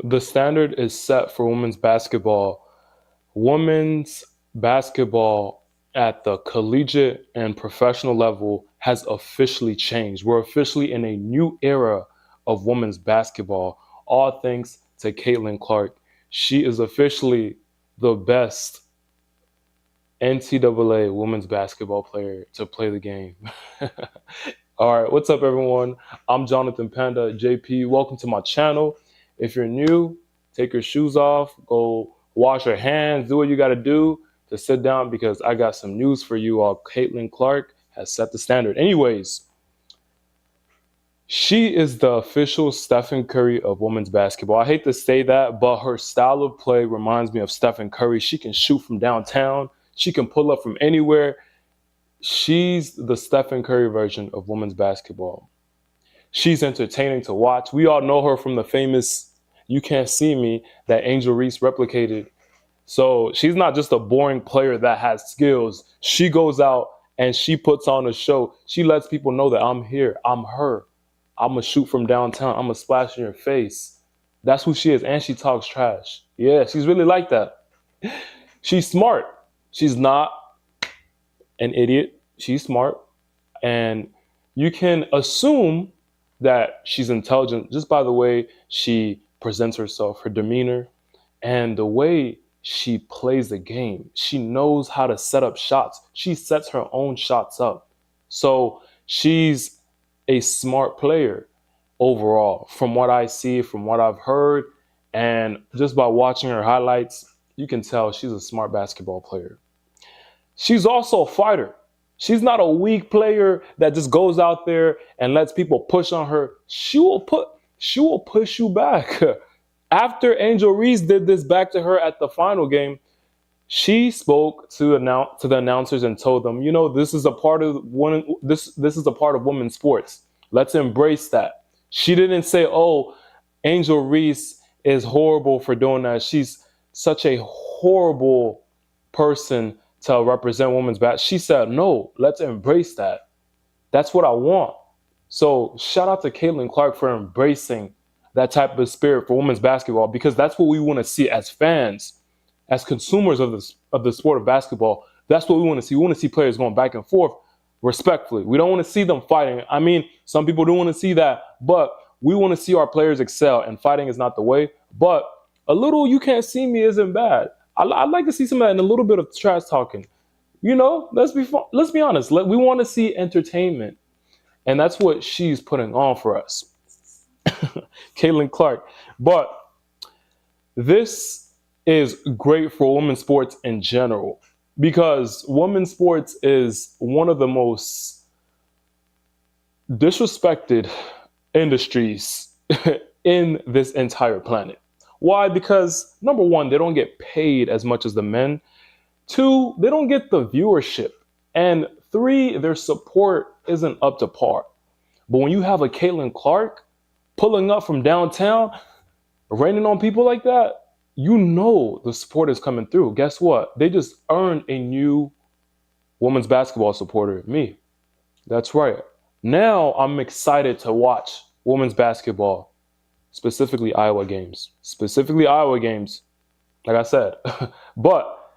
The standard is set for women's basketball. Women's basketball at the collegiate and professional level has officially changed. We're officially in a new era of women's basketball, all thanks to Caitlin Clark. She is officially the best NCAA women's basketball player to play the game. All right, what's up, everyone? I'm Jonathan Panda JP. Welcome to my channel. If you're new, take your shoes off, go wash your hands, do what you got to do to sit down because I got some news for you all. Caitlin Clark has set the standard. Anyways, she is the official Stephen Curry of women's basketball. I hate to say that, but her style of play reminds me of Stephen Curry. She can shoot from downtown, she can pull up from anywhere. She's the Stephen Curry version of women's basketball. She's entertaining to watch. We all know her from the famous You Can't See Me that Angel Reese replicated. So she's not just a boring player that has skills. She goes out and she puts on a show. She lets people know that I'm here, I'm her. I'm going to shoot from downtown, I'm going to splash in your face. That's who she is. And she talks trash. Yeah, she's really like that. She's smart. She's not an idiot. She's smart. And you can assume that she's intelligent just by the way she presents herself, her demeanor, and the way she plays the game. She knows how to set up shots. She sets her own shots up. So she's a smart player overall, from what I see, from what I've heard, and just by watching her highlights, you can tell she's a smart basketball player. She's also a fighter. She's not a weak player that just goes out there and lets people push on her. She will push you back. After Angel Reese did this back to her at the final game, she spoke to the announcers and told them, you know, this is a part of this is a part of women's sports. Let's embrace that. She didn't say, "Oh, Angel Reese is horrible for doing that. She's such a horrible person to represent women's basketball." She said, "No, let's embrace that. That's what I want." So shout out to Caitlin Clark for embracing that type of spirit for women's basketball because that's what we want to see as fans, as consumers of the sport of basketball. That's what we want to see. We want to see players going back and forth respectfully. We don't want to see them fighting. I mean, some people do want to see that, but we want to see our players excel, and fighting is not the way. But a little "you can't see me" isn't bad. I'd like to see some of that and a little bit of trash talking. You know, let's be honest. We want to see entertainment, and that's what she's putting on for us, Caitlin Clark. But this is great for women's sports in general because women's sports is one of the most disrespected industries in this entire planet. Why? Because number one, they don't get paid as much as the men. Two, they don't get the viewership. And three, their support isn't up to par. But when you have a Caitlin Clark pulling up from downtown, raining on people like that, you know the support is coming through. Guess what? They just earned a new women's basketball supporter, me. That's right. Now I'm excited to watch women's basketball, specifically Iowa games. Specifically Iowa games, like I said. But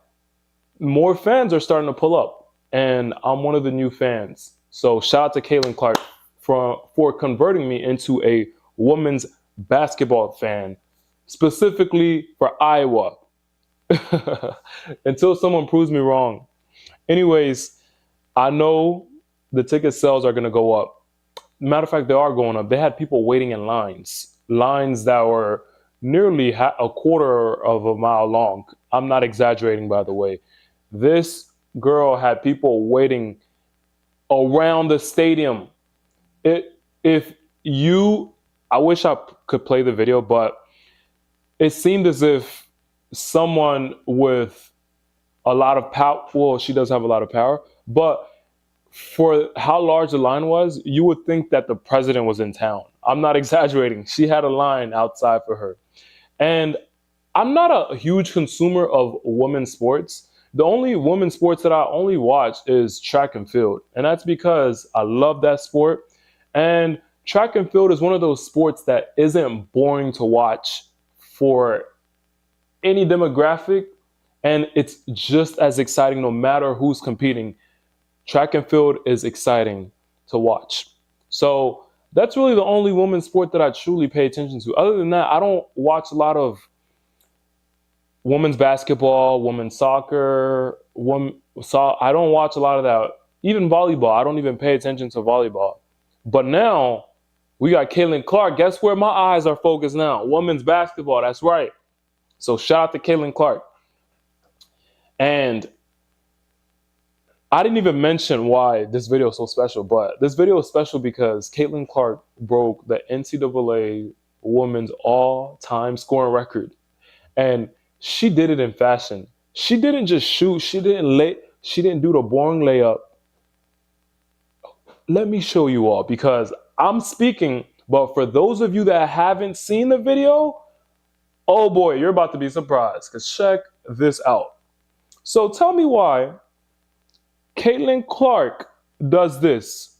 more fans are starting to pull up, and I'm one of the new fans. So shout out to Caitlin Clark for converting me into a women's basketball fan, specifically for Iowa. Until someone proves me wrong. Anyways, I know the ticket sales are going to go up. Matter of fact, they are going up. They had people waiting in lines that were nearly a quarter of a mile long. I'm not exaggerating, by the way. This girl had people waiting around the stadium. If you, I wish I could play the video, but it seemed as if someone with a lot of power, well, she does have a lot of power, but for how large the line was, you would think that the president was in town. I'm not exaggerating. She had a line outside for her. And I'm not a huge consumer of women's sports. The only women's sports that I only watch is track and field. And that's because I love that sport. And track and field is one of those sports that isn't boring to watch for any demographic, and it's just as exciting no matter who's competing. Track and field is exciting to watch. So that's really the only women's sport that I truly pay attention to. Other than that, I don't watch a lot of women's basketball, women's soccer, I don't watch a lot of that. Even volleyball, I don't even pay attention to volleyball. But now we got Caitlin Clark. Guess where my eyes are focused now? Women's basketball. That's right. So shout out to Caitlin Clark. And I didn't even mention why this video is so special, but this video is special because Caitlin Clark broke the NCAA women's all-time scoring record. And she did it in fashion. She didn't just shoot. She didn't do the boring layup. Let me show you all because I'm speaking, but for those of you that haven't seen the video, oh boy, you're about to be surprised because check this out. So tell me why Caitlin Clark does this.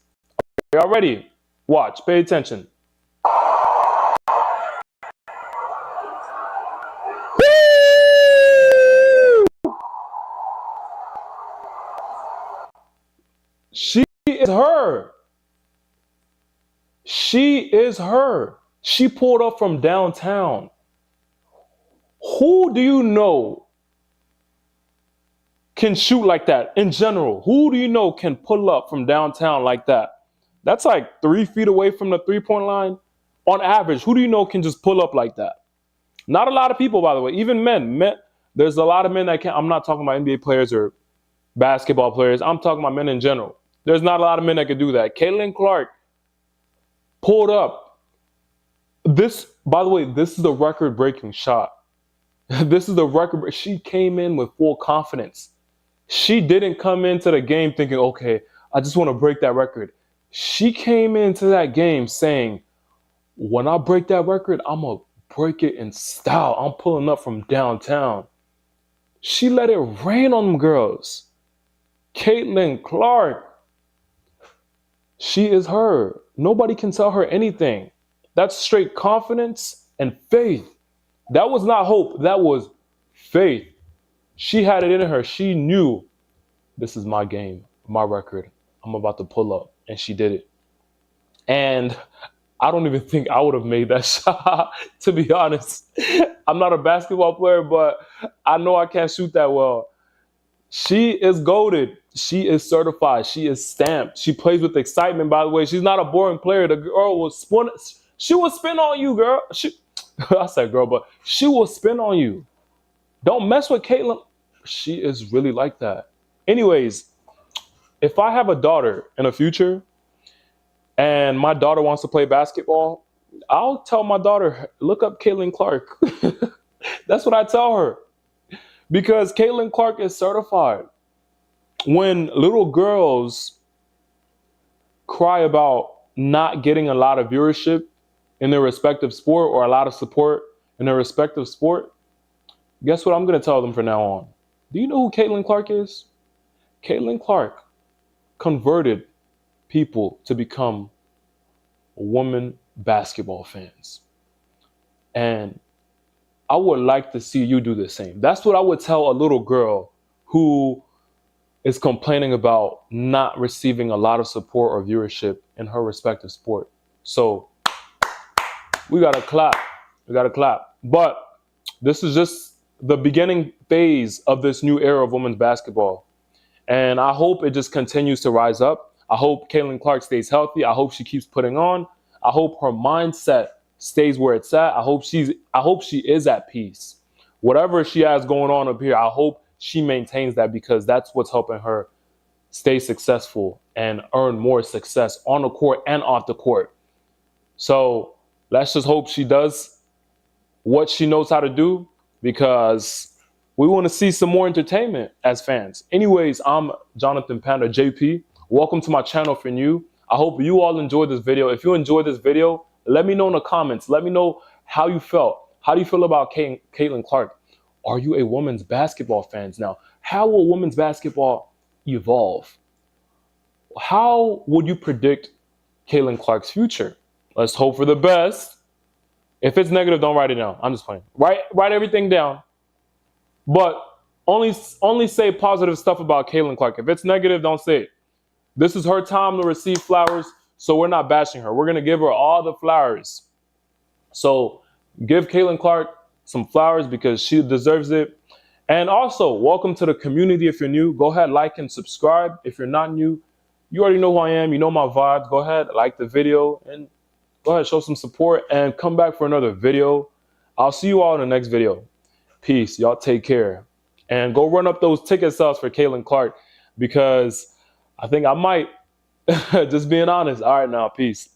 Are y'all ready? Watch, pay attention. She is her. She is her. She pulled up from downtown. Who do you know can shoot like that in general? Who do you know can pull up from downtown like that? That's like 3 feet away from the three-point line. On average, who do you know can just pull up like that? Not a lot of people, by the way. Even men. There's a lot of men that can't. I'm not talking about NBA players or basketball players. I'm talking about men in general. There's not a lot of men that can do that. Caitlin Clark pulled up. This, by the way, this is the record-breaking shot. This is the record. She came in with full confidence. She didn't come into the game thinking, okay, I just want to break that record. She came into that game saying, when I break that record, I'm going to break it in style. I'm pulling up from downtown. She let it rain on them girls. Caitlin Clark. She is her. Nobody can tell her anything. That's straight confidence and faith. That was not hope. That was faith. She had it in her. She knew this is my game, my record. I'm about to pull up. And she did it. And I don't even think I would have made that shot, to be honest. I'm not a basketball player, but I know I can't shoot that well. She is goated. She is certified. She is stamped. She plays with excitement, by the way. She's not a boring player. The girl will spin. She will spin on you, girl. I said girl, but she will spin on you. Don't mess with Caitlin. She is really like that. Anyways, if I have a daughter in the future and my daughter wants to play basketball, I'll tell my daughter, look up Caitlin Clark. That's what I tell her. Because Caitlin Clark is certified. When little girls cry about not getting a lot of viewership in their respective sport or a lot of support in their respective sport, guess what I'm going to tell them from now on? Do you know who Caitlin Clark is? Caitlin Clark converted people to become women basketball fans. And I would like to see you do the same. That's what I would tell a little girl who is complaining about not receiving a lot of support or viewership in her respective sport. So we got to clap. We got to clap. But this is just the beginning phase of this new era of women's basketball. And I hope it just continues to rise up. I hope Caitlin Clark stays healthy. I hope she keeps putting on. I hope her mindset stays where it's at. I hope she is at peace. Whatever she has going on up here, I hope she maintains that because that's what's helping her stay successful and earn more success on the court and off the court. So let's just hope she does what she knows how to do because we want to see some more entertainment as fans. Anyways, I'm Jonathan Panda JP. Welcome to my channel if you're new. I hope you all enjoyed this video. If you enjoyed this video, let me know in the comments. Let me know how you felt. How do you feel about Caitlin Clark? Are you a women's basketball fan now? How will women's basketball evolve? How would you predict Caitlin Clark's future? Let's hope for the best. If it's negative, don't write it down. I'm just playing. Write everything down, but only say positive stuff about Caitlin Clark. If it's negative, don't say it. This is her time to receive flowers, so we're not bashing her. We're gonna give her all the flowers. So give Caitlin Clark some flowers because she deserves it. And also, welcome to the community. If you're new, go ahead, like and subscribe. If you're not new, you already know who I am. You know my vibes. Go ahead, like the video and go ahead, show some support and come back for another video. I'll see you all in the next video. Peace. Y'all take care. And go run up those ticket sales for Caitlin Clark because I think I might. Just being honest. All right, now, peace.